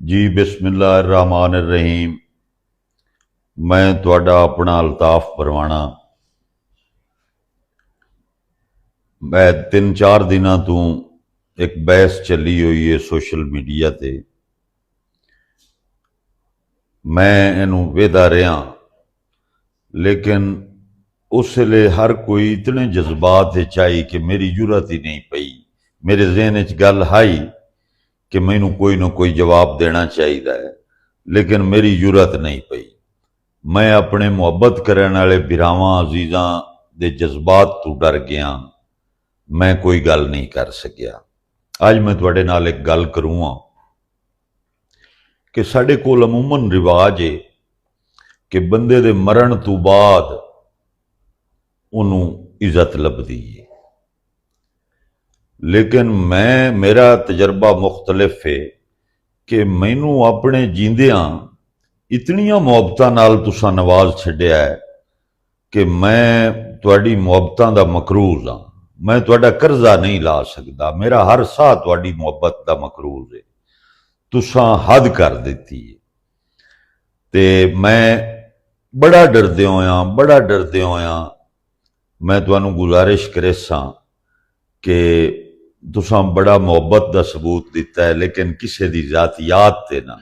जी बिस्मिल्लाह रहमान रहीम। मैं तुहाडा अपना अल्ताफ परवाना। मैं 3-4 दिनां तो एक बहस चली हुई है सोशल मीडिया ते। मैं इनू वेदा रहा, लेकिन उसले हर कोई इतने जज्बात आई कि मेरी जुरत ही नहीं पई। मेरे जहन च गल आई कि मैनू कोई ना कोई जवाब देना चाहिए है, लेकिन मेरी जुरत नहीं पई। मैं अपने मुहब्बत करने वाले बिरावां अजीजां दे जज्बात तो डर गया। मैं कोई गल नहीं कर सकिया। अज मैं तुहाडे नाल एक गल करूँगा कि साडे कोल अमूमन रिवाज है कि बंदे दे मरण तो बाद उन्हों इज्जत लभदी है, लेकिन मेरा तजर्बा मुख्तलिफ है कि मैनू अपने जींदियां इतनियां मुहब्बतां नाल तुसां नवाज छड्डिया है कि मैं तुहाडी मुहब्बतां दा मकरूज हाँ। मैं तुहाडा कर्जा नहीं ला सकदा। मेरा हर साह तुहाडी मुहब्बत दा मकरूज है। तुसां हद कर दिती है ते मैं बड़ा डरदे होया मैं तुहानू गुजारिश करेसां कि तुसां बड़ा मुहब्बत दा सबूत दिता है, लेकिन किसी दी जातियात ते ना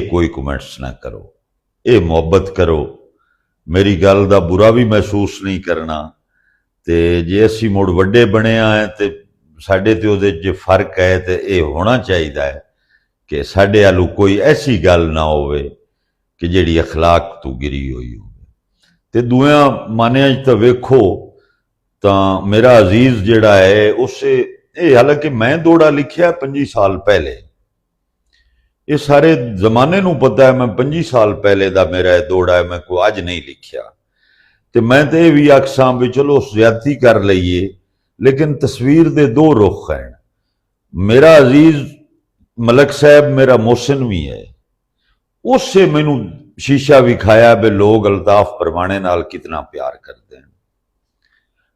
कोई कमेंट्स ना करो। मुहब्बत करो। मेरी गल दा बुरा भी महसूस नहीं करना। ते जे असी मुड़ वड्डे बने आए ते साडे ते उहदे जे फर्क है ते होना चाहिए है कि साडे आलू कोई ऐसी गल ना होवे कि जिहड़ी अखलाक तो गिरी हुई हो। ते दुआ मानिया तो वेखो तो मेरा अजीज जिहड़ा है उसे हालांकि मैं दौड़ा लिखिया 25 साल पहले, ये सारे जमाने नू पता है। मैं 25 साल पहले दा मेरा दौड़ा है, मैं को अज नहीं लिखिया। तो मैं तो यह भी आखसां भी चलो ज्यादती कर लईए, लेकिन तस्वीर दे दो रुख हैं। मेरा अजीज मलक साहब मेरा मोहसिन भी है। उससे मैनू शीशा विखाया भी लोग अल्ताफ परवाने नाल कितना प्यार करते हैं।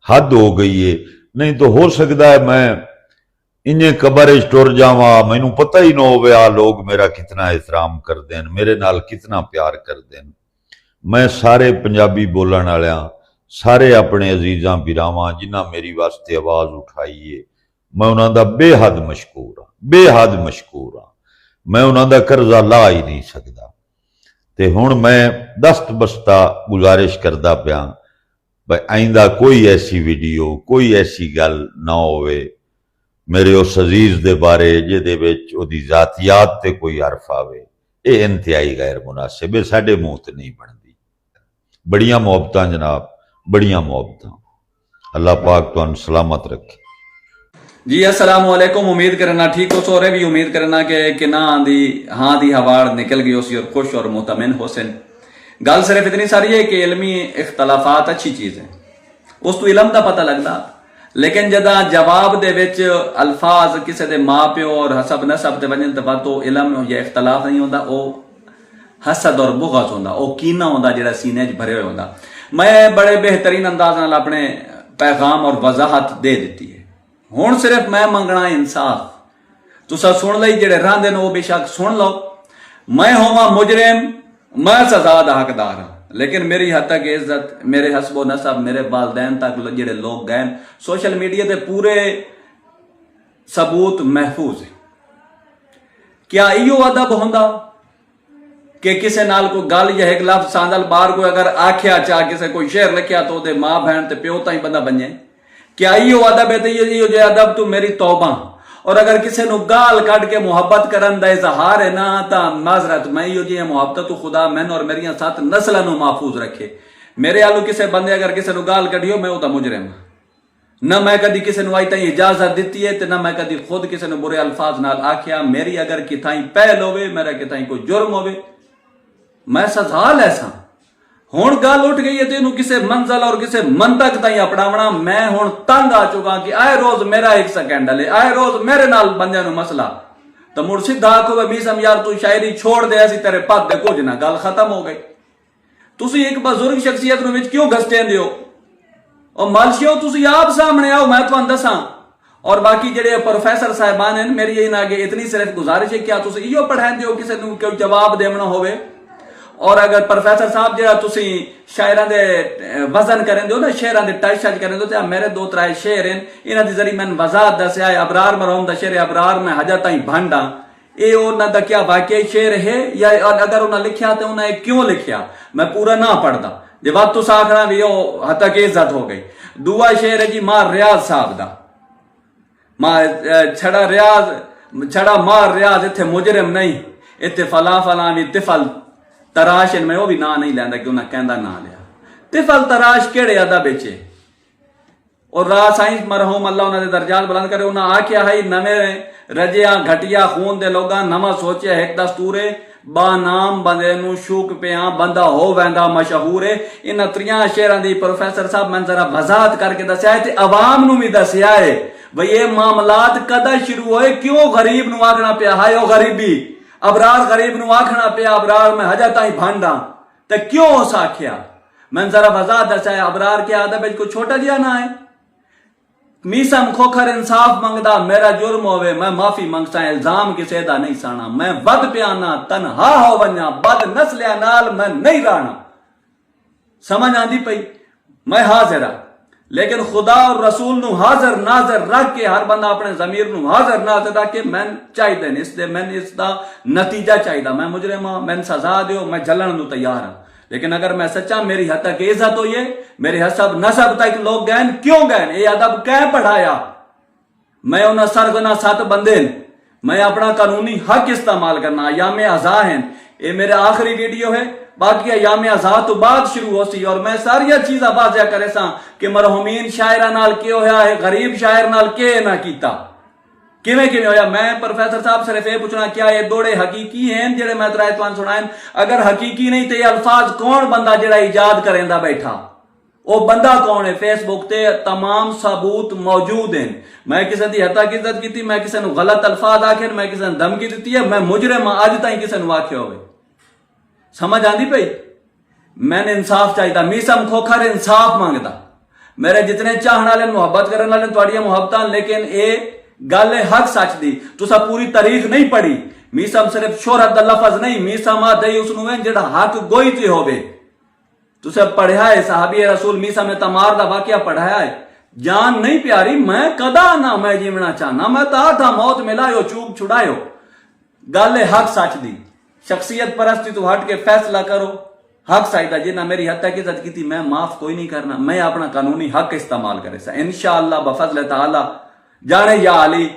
हद हो गई है। नहीं तो हो सकता है मैं इन्हें कबर टुर जावा, मैनू पता ही ना होवे आ लोग मेरा कितना एहतराम करते हैं, मेरे नाल कितना प्यार करते हैं। मैं सारे पंजाबी बोलण वालियां, सारे अपने अजीजां बिरावां जिन्हां मेरी वास्ते आवाज उठाई है, मैं उन्हां दा बेहद मशकूर हाँ, बेहद मशकूर हाँ। मैं उन्हां दा कर्जा ला ही नहीं सकदा। ते हुण मैं दस्त बस्ता गुजारिश करदा पिया भाई आइंदा कोई ऐसी वीडियो, कोई ऐसी गल ना होवे मेरे उस अजीज दे बारे जिहदे विच उहदी जातियात ते कोई हरफ आवे। ये इंतहाई गैर मुनासिब है, साडे मुंह ते नहीं बनदी। बड़ियां मुहब्बतां जनाब, बड़ियां मुहब्बतां। अल्लाह पाक तुहानू सलामत रखे। जी अस्सलाम वालेकुम। उम्मीद करना ठीक हो सो रहे भी। उम्मीद करना कि ना आंदी हाँ दी हवाड़ निकल गई उसी और खुश और मुतमिन हुसैन। गल सिर्फ इतनी सारी है कि इल्मी इख्तलाफात अच्छी चीज है, उस तो इलम का पता लगता, लेकिन जदा जवाब दे विच अल्फाज किसी दे माँ प्यो और हसब नसब ते वजन ते तो इलम या इख्तलाफ नहीं होता, वो हसद और बुग़्ज़ होता, वो कीना होता जिहड़ा सीने च भरे हुए होता। मैं बड़े बेहतरीन अंदाज नाल अपने पैगाम और वजाहत दे दी है। हुण सिर्फ मैं मंगना इंसाफ। तुसा सुन लई, जेड़े रहांदे ने वो बेशक सुन लो। मैं होवां मुजरिम, मैं सजा दा हकदार हाँ, लेकिन मेरी हद तक इज्जत, मेरे हसबो नसब, मेरे वालदैन तक जेड़े लोग गए सोशल मीडिया ते पूरे सबूत महफूज है। क्या इहो अदब होंदा कि किसी नाल कोई गल या एक लफ्ज सांदल बाहर कोई अगर आख्या चा किसी कोई शेर लिखिया तो दे मां बहन ते प्यो ताई बंदा बने? क्या इहो अदब है? तो इहो जे अदब तो मेरी तौबा। और अगर किसी नु गाल कट के मुहब्बत करन दा इजहार है ना, तो माजरत मैं इहो जी मुहब्बत तो खुदा मैन और मेरिया 7 नस्लों नु महफूज रखे। मेरे आलू किसी बंदे अगर किसी नु गाल कटियो मैं उदा मुजरिम ना। मैं कदी किसी नु आई ताई इजाजत दी है, ना मैं कदी खुद किसी नु बुरे अल्फाज नाल आख्या। मेरी अगर किथाई पहल होवे, मेरा किथाई कोई जुर्म होवे, मैं सजा लैसा। हुण गल उठ गई है तो इनू किसी मंजिल और किसी मंतक ताई अपनावना मैं हुण तंग आ चुका कि आए रोज मेरा एक स्कैंडल है, आए रोज मेरे नाल बंदे नु मसला। तो मुड़ सीधा आखो मीसम यार तू शायरी छोड़ दे, ऐसी तेरे पद दे कुछ ना, गल खत्म हो गई। तुसी एक बुजुर्ग शख्सियत नु विच क्यों घसटेंदे हो? और मालशियो तुसी आप सामने आओ, मैं तुहानू दसां اور باقی جڑے پروفیسر صاحبان ہیں میری یہ آگے اتنی صرف گزارش ہے کیا تسی ایو پڑھائیں دیو کسی نو کوئی جواب دیونا ہوئے. اور اگر پروفیسر صاحب جڑا تسی شاعراں دے وزن کریں دیو نا شعراں دے ٹچ کریں دیو تے میرے 2-3 شعر ہیں انہاں دی ذریعے میں وضاحت دسیا ہے. ابرار مرحوم دا شعر ابرار میں حجا تائیں بھانڈا اے انہاں دا کیا واقعی شعر ہے یا اگر انہاں لکھیا تے انہاں کیوں لکھیا میں پورا نہ پڑھدا جے وقت تو آکھنا بھی او حتی کہ عزت ہو گئی. دوسرا شعر ہے جی مار ریاض صاحب دا چھڑا مار ریاض اتھے مجرم نہیں اتھے فلاں بھی طفل تراش میں وہ بھی نا نہیں لیندا کہ انہاں کہندا نا لیا. طفل تراش کیڑے ادا بیچے اور راہ سائنس مرحوم اللہ انہاں دے درجات بلند کرے انہاں آکھیا ہے نویں رجیاں گھٹیا خون دے لوگاں نواں سوچیا ایک دستورے با نام بندے نو شوق پیاں بندہ ہو ویندا مشہور ہے. انہاں 3 شعراں دی پروفیسر صاحب میں ذرا وضاحت کر کے دسیا ہے تے عوام نو بھی دسیا ہے بھئی یہ معاملات کدا شروع ہوئے کیوں غریب نو آکھنا پیا ہائے او غریبی ابرار غریب نو آکھنا پیا ابرار میں حجا تائیں بھانڈا تے کیوں اس آکھیا میں ذرا وضاحت دسیا ہے. ابرار کے ادب وچ کوئی چھوٹا جیا نہ ہے. میسم کھوکھر انصاف منگدا میرا جرم ہوئے میں معافی منگسا الزام کسے دا نہیں سانا میں ود پیانا تنہا ہو ونیا بد نسلیا نال میں نہیں رانا. سمجھ آندی پئی میں حاضر ہاں لیکن خدا اور رسول نو حاضر ناظر رکھ کے ہر بندہ اپنے ضمیر نو حاضر ناظر رکھ کے میں چاہیے اس دے میں اس دا نتیجہ چاہیے میں مجرم ہاں میں سزا دیو میں جلن نو تیار ہاں. لیکن اگر میں سچا میری حد تک عزت ہوئی ہے میرے حسب نسب تک لوگ گئن کیوں گئن یہ ادب کہیں پڑھایا میں انہاں سرگنا 7 بندے میں اپنا قانونی حق استعمال کرنا ایام ازاں ہیں یہ میرے آخری ویڈیو ہے باقی ایام ازاں تو بعد شروع ہو سی اور میں ساری چیزاں واضح کرے سا کہ مرحومین شاعرہ نال کی ہویا ہے غریب شاعر نال کی نہ کیتا کیویں ہویا. میں پروفیسر صاحب صرف یہ پوچھنا کیا یہ دوڑے حقیقی ہیں جڑے میں ترائتوان سنائیں اگر حقیقی نہیں تو یہ الفاظ کون بندہ جڑا ایجاد کریندا بیٹھا وہ بندہ کون ہے. فیس بک تے تمام ثبوت موجود ہیں. میں کسی دی حتی کی عزت کیتی میں کسی نو غلط الفاظ آکھن میں کسی نے دھمکی دیتی ہے میں مجرم اج تائیں کسی نو آکھیا ہوئے. سمجھ آندی پئی میں نے انصاف چاہیے میسم کھوکھر انصاف مانگدا میرے جتنے چاہن والے محبت کرن والے تواڈیاں محبتاں لیکن اے گل حق سچ دی تسا پوری تاریخ نہیں پڑھی. میسم صرف شہرت دا لفظ نہیں میسم آدھائی اس نو جڑا حق گوئی تے ہوے تسا پڑھیا ہے صحابی رسول میسم تمار دا واقعہ پڑھایا ہے. جان نہیں پیاری میں کدا نہ میں جیونا چاہنا میں تھا موت ملایو چوب چھڑایو گل حق سچ دی. شخصیت پرستی تو ہٹ کے فیصلہ کرو حق سائدہ جنہ میری حد تک عزت کی تھی میں معاف کوئی نہیں کرنا میں اپنا قانونی حق استعمال کرے سا انشاءاللہ بفضل تعالی جانے یا علی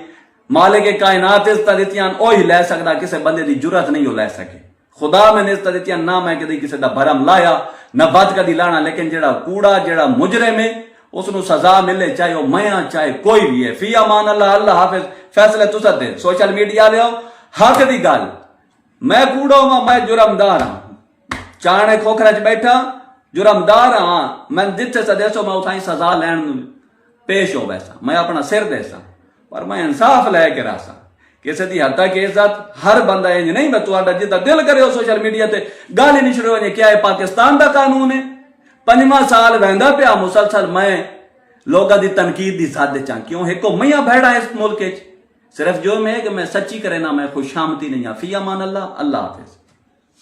مالک کائنات عزت دیتیاں اوہی لے سکتا کسے بندے دی جرات نہیں ہو لے سکے. خدا میں عزت دیتیاں نہ میں کدی کسے دا بھرم لایا نہ بد کدی لانا لیکن جڑا کوڑا جڑا مجرم ہے اس نو سزا ملے چاہے وہ میاں چاہے کوئی بھی ہے. فی امان اللہ اللہ حافظ. فیصلے تسا دے سوشل میڈیا لے حق دی گل میں کوڑا ہوں میں جرمدار ہاں چانے کھوکھرا چ بیٹھا جرمدار ہاں میں جتھے سے دیسو میں اتھائی سزا لین پیش ہو ویسا میں اپنا سر دیسا پر میں انصاف لے کے راسا کسی دی حد تک عزت ہر بندہ انج نہیں میں تہاڈا جدا دل کرے ہو سوشل میڈیا تے گل ہی نہیں شروع ہونے کیا ہے پاکستان دا قانون ہے 5واں سال ویندا پیا مسلسل میں لوگاں دی تنقید دی زد چاں کیوں ایک میاں بھیڑا اس ملک وچ صرف جو میں کہ میں سچی کرے نا میں خوش آمدی نہیں ہاں. فی امان اللہ اللہ حافظ.